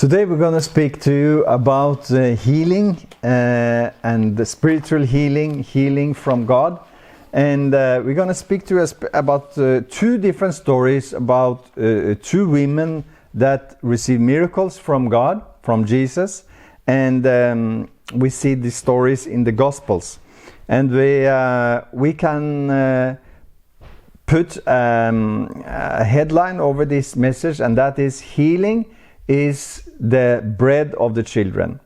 Today we're going to speak to you about healing and the spiritual healing from God. And we're going to speak to us about two different stories about two women that received miracles from God, from Jesus. And we see these stories in the Gospels. And we can put a headline over this message, and that is healing is the bread of the children.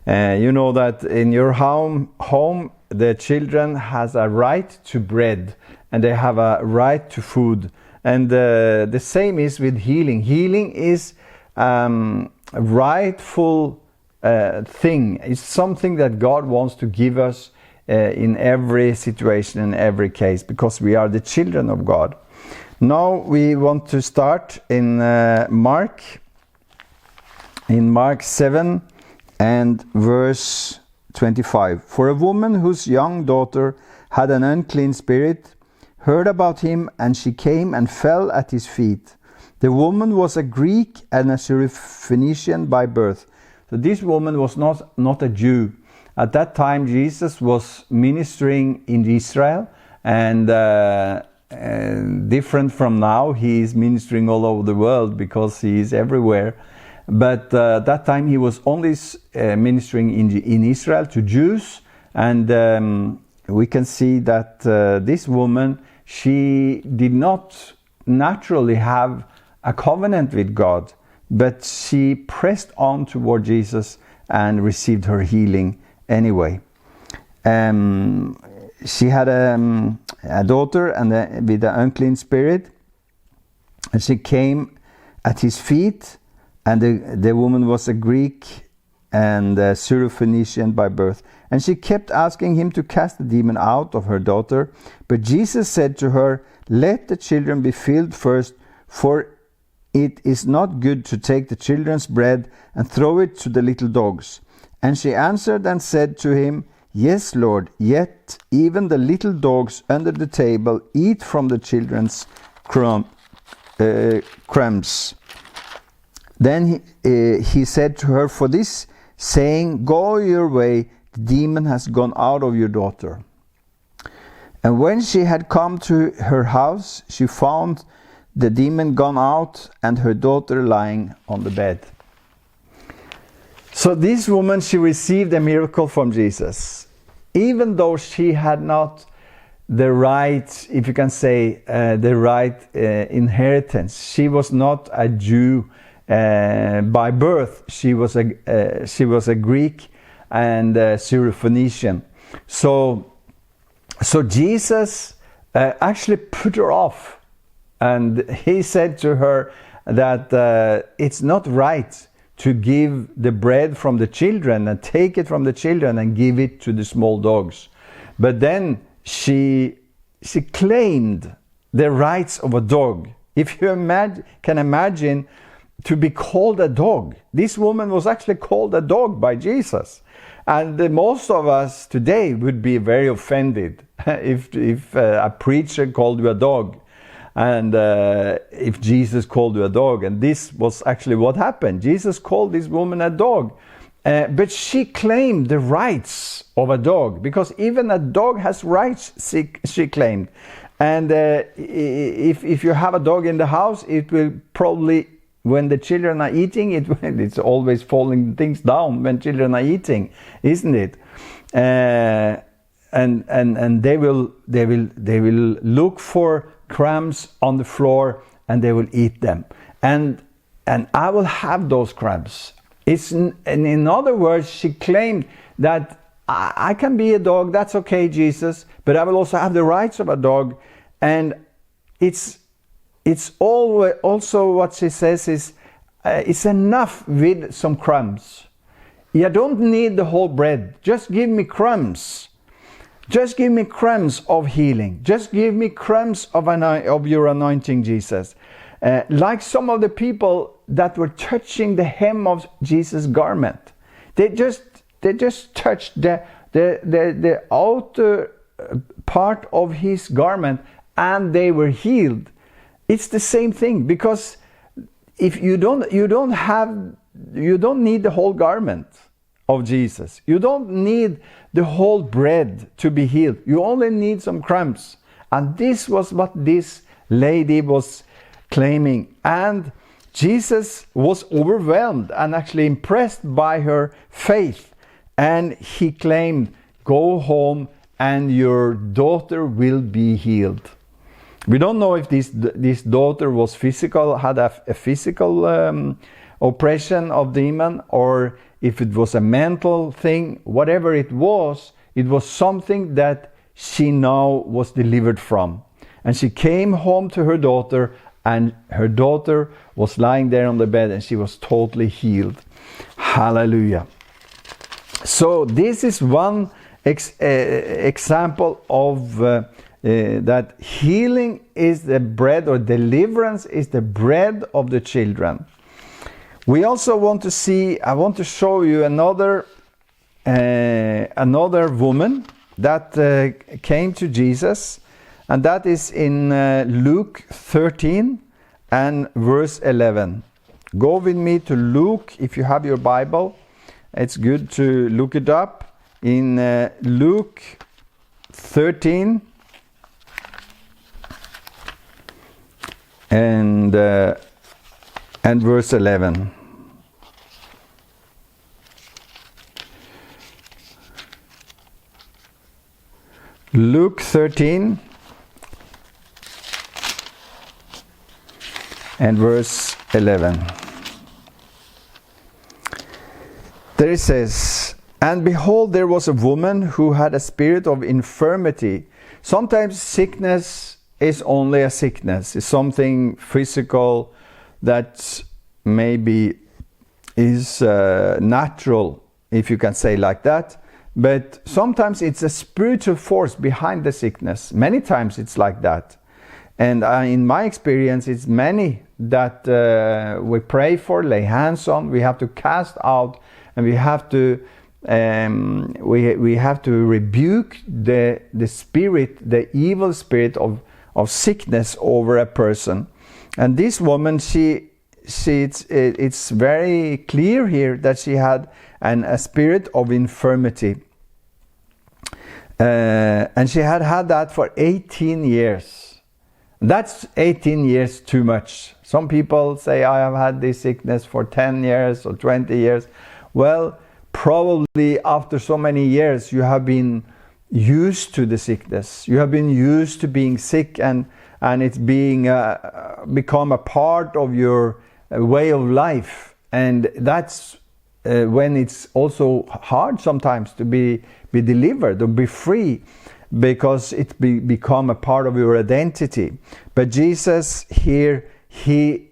You know that in your home the children has a right to bread and they have a right to food. And the same is with healing. Healing is a rightful thing. It's something that God wants to give us in every situation, in every case, because we are the children of God. Now we want to start in Mark 7 and verse 25. For a woman whose young daughter had an unclean spirit heard about him, and she came and fell at his feet. The woman was a Greek and a Syrophoenician by birth. So this woman was not a Jew. At that time Jesus was ministering in Israel, and different from now, he is ministering all over the world because he is everywhere. But that time he was only ministering in Israel to Jews, and we can see that this woman, she did not naturally have a covenant with God, but she pressed on toward Jesus and received her healing anyway. She had a daughter with an unclean spirit, and she came at his feet. And the woman was a Greek and a Syrophoenician by birth. And she kept asking him to cast the demon out of her daughter. But Jesus said to her, "Let the children be filled first, for it is not good to take the children's bread and throw it to the little dogs." And she answered and said to him, "Yes, Lord, yet even the little dogs under the table eat from the children's crumbs." Then he said to her, "For this saying, go your way, the demon has gone out of your daughter." And when she had come to her house, she found the demon gone out and her daughter lying on the bed. So this woman, she received a miracle from Jesus. Even though she had not the right, if you can say, the right inheritance. She was not a Jew by birth. She was a Greek and a Syrophoenician. So Jesus actually put her off, and he said to her that it's not right to give the bread from the children and take it from the children and give it to the small dogs. But then she claimed the rights of a dog. If you can imagine to be called a dog. This woman was actually called a dog by Jesus. And most of us today would be very offended if a preacher called you a dog, and if Jesus called you a dog. And this was actually what happened. Jesus called this woman a dog. But she claimed the rights of a dog, because even a dog has rights, she claimed. And if you have a dog in the house, it will probably, when the children are eating, it's always falling things down when children are eating, isn't it? And they will look for crumbs on the floor and they will eat them. And I will have those crumbs. And in other words, she claimed that I can be a dog, that's okay, Jesus, but I will also have the rights of a dog. And it's always also what she says is, it's enough with some crumbs. You don't need the whole bread. Just give me crumbs. Just give me crumbs of healing. Just give me crumbs of your anointing, Jesus. Like some of the people that were touching the hem of Jesus' garment. They just touched the outer part of his garment, and they were healed. It's the same thing, because if you don't have need the whole garment of Jesus. You don't need the whole bread to be healed. You only need some crumbs. And this was what this lady was claiming. And Jesus was overwhelmed and actually impressed by her faith. And he claimed, go home and your daughter will be healed. We don't know if this daughter was had a physical oppression of demon, or if it was a mental thing. Whatever it was something that she now was delivered from. And she came home to her daughter, and her daughter was lying there on the bed, and she was totally healed. Hallelujah. So this is one example of that healing is the bread, or deliverance is the bread of the children. We also want to see, I want to show you another woman that came to Jesus, and that is in Luke 13 and verse 11. Go with me to Luke, if you have your Bible. It's good to look it up. In Luke 13 and verse 11. Luke 13 and verse 11. There it says, and behold, there was a woman who had a spirit of infirmity. Sometimes sickness is only a sickness. It's something physical that maybe is natural, if you can say like that. But sometimes it's a spiritual force behind the sickness. Many times it's like that. And in my experience, it's many that we pray for, lay hands on. We have to cast out, and we have to rebuke the spirit, the evil spirit of sickness over a person. And this woman, it's very clear here that she had a spirit of infirmity. And she had that for 18 years. That's 18 years too much. Some people say, I have had this sickness for 10 years or 20 years. Well, probably after so many years, you have been used to the sickness. You have been used to being sick, and it's become a part of your way of life. And that's when it's also hard sometimes to be delivered or be free, because it become a part of your identity. But Jesus here, he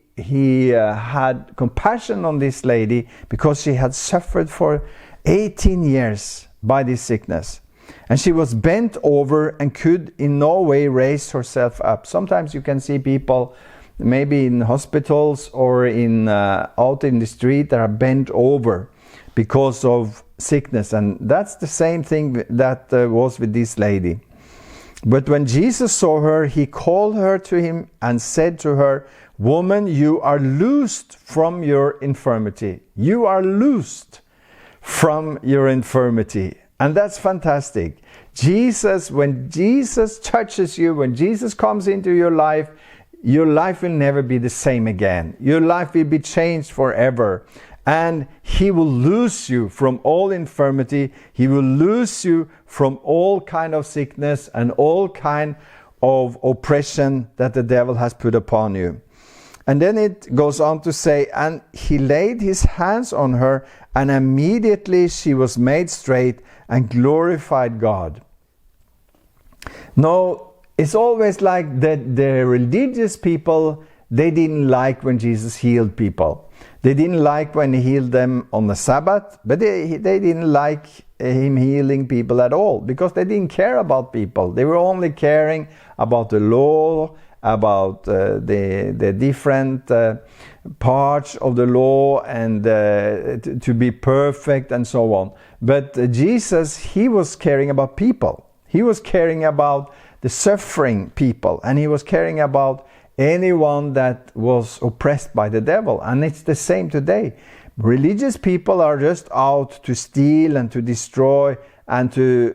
had compassion on this lady because she had suffered for 18 years by this sickness. And she was bent over and could in no way raise herself up. Sometimes you can see people maybe in hospitals or out in the street that are bent over because of sickness. And that's the same thing that was with this lady. But when Jesus saw her, he called her to him and said to her, woman, you are loosed from your infirmity. You are loosed from your infirmity. And that's fantastic. When Jesus touches you, when Jesus comes into your life will never be the same again. Your life will be changed forever. And he will loose you from all infirmity. He will loose you from all kind of sickness and all kind of oppression that the devil has put upon you. And then it goes on to say, and he laid his hands on her, and immediately she was made straight and glorified God. Now, it's always like that the religious people, they didn't like when Jesus healed people. They didn't like when he healed them on the Sabbath, but they didn't like him healing people at all, because they didn't care about people. They were only caring about the law, about the different parts of the law, and to be perfect and so on. But Jesus, he was caring about people. He was caring about the suffering people, and he was caring about anyone that was oppressed by the devil. And it's the same today. Religious people are just out to steal and to destroy and to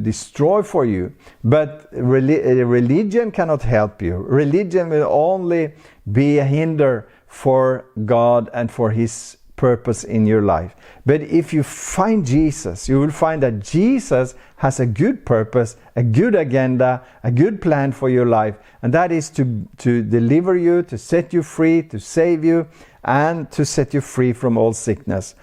destroy for you. But religion cannot help you. Religion will only be a hinder for God and for His purpose in your life. But if you find Jesus, you will find that Jesus has a good purpose, a good agenda, a good plan for your life, and that is to deliver you, to set you free, to save you, and to set you free from all sickness.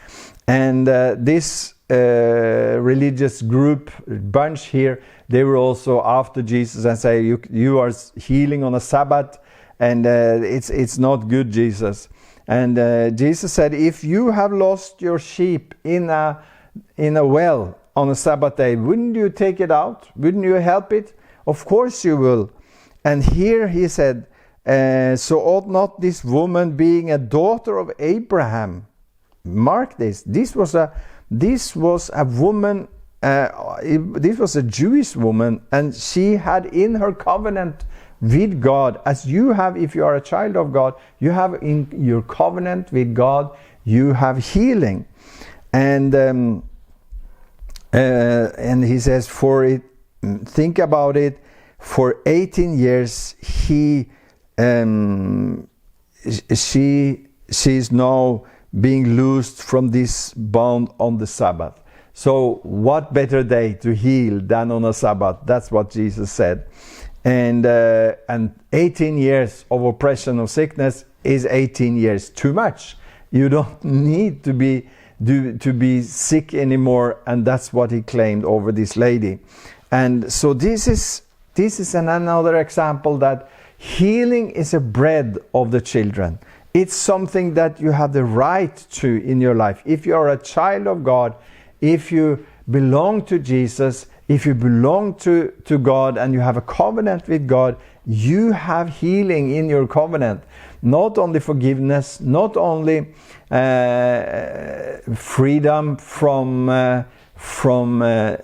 And this religious group bunch here, they were also after Jesus and say, you are healing on a Sabbath, and it's not good, Jesus. And Jesus said, if you have lost your sheep in a well on a Sabbath day, wouldn't you take it out? Wouldn't you help it? Of course you will. And here he said, so ought not this woman, being a daughter of Abraham, mark this, this was a woman, this was a Jewish woman, and she had in her covenant with God, as you have, if you are a child of God, you have in your covenant with God, you have healing. And he says, for it, think about it, for 18 years she is now being loosed from this bond on the Sabbath. So what better day to heal than on a Sabbath? That's what Jesus said. And 18 years of oppression of sickness is 18 years too much. You don't need to be sick anymore, and that's what he claimed over this lady. And so this is another example that healing is a bread of the children. It's something that you have the right to in your life. If you are a child of God, if you belong to Jesus, if you belong to God and you have a covenant with God, you have healing in your covenant. Not only forgiveness, not only freedom from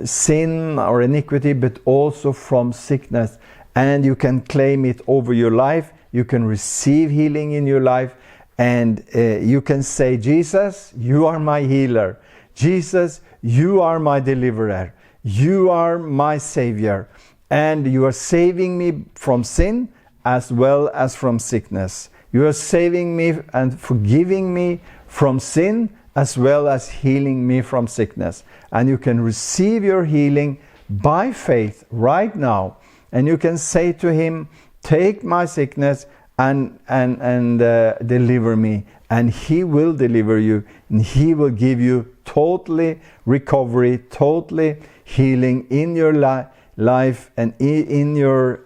sin or iniquity, but also from sickness. And you can claim it over your life. You can receive healing in your life. And you can say, Jesus, you are my healer. Jesus, you are my deliverer. You are my Savior, and you are saving me from sin as well as from sickness. You are saving me and forgiving me from sin as well as healing me from sickness. And you can receive your healing by faith right now. And you can say to Him, take my sickness and deliver me. And He will deliver you, and He will give you totally recovery, totally healing in your life and in your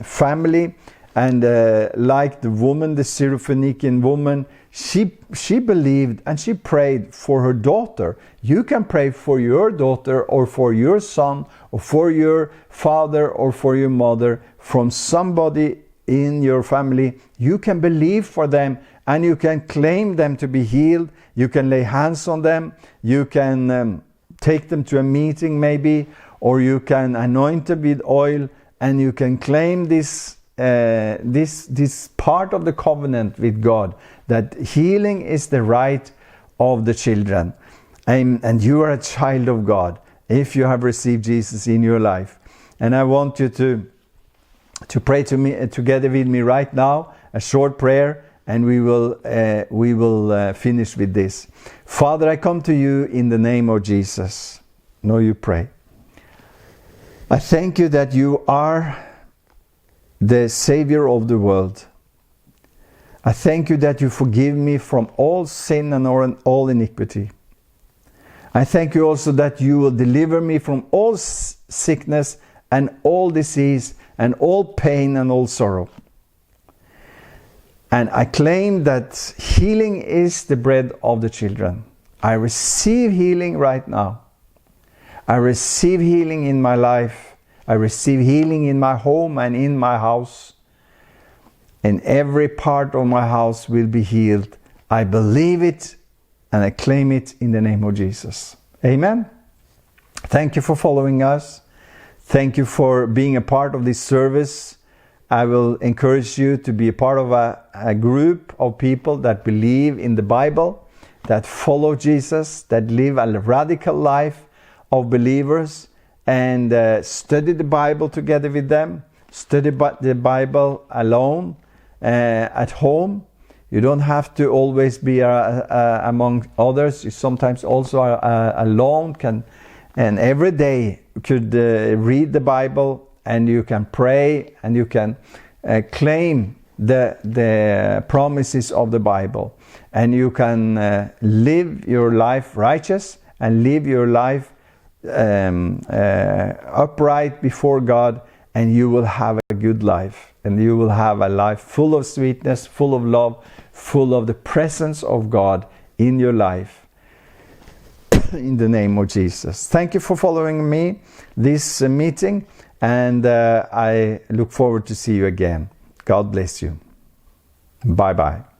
family. And like the woman, the Syrophoenician woman, she believed and she prayed for her daughter. You can pray for your daughter or for your son or for your father or for your mother, from somebody in your family. You can believe for them and you can claim them to be healed. You can lay hands on them. You can take them to a meeting maybe, or you can anoint them with oil, and you can claim this part of the covenant with God, that healing is the right of the children. And you are a child of God if you have received Jesus in your life. And I want you to pray together with me right now, a short prayer, and we will finish with this. Father, I come to you in the name of Jesus. Now you pray. I thank you that you are the Savior of the world. I thank you that you forgive me from all sin and all iniquity. I thank you also that you will deliver me from all sickness and all disease and all pain and all sorrow. And I claim that healing is the bread of the children. I receive healing right now. I receive healing in my life. I receive healing in my home and in my house. And every part of my house will be healed. I believe it and I claim it in the name of Jesus. Amen. Thank you for following us. Thank you for being a part of this service. I will encourage you to be a part of a group of people that believe in the Bible that follow Jesus, that live a radical life of believers, and study the Bible together with them. Study the Bible alone at home. You don't have to always be among others. You sometimes also are alone. And every day you could read the Bible, and you can pray, and you can claim the promises of the Bible, and you can live your life righteous and live your life upright before God, and you will have a good life, and you will have a life full of sweetness, full of love, full of the presence of God in your life. In the name of Jesus. Thank you for following me this meeting, and I look forward to see you again. God bless you. Bye bye.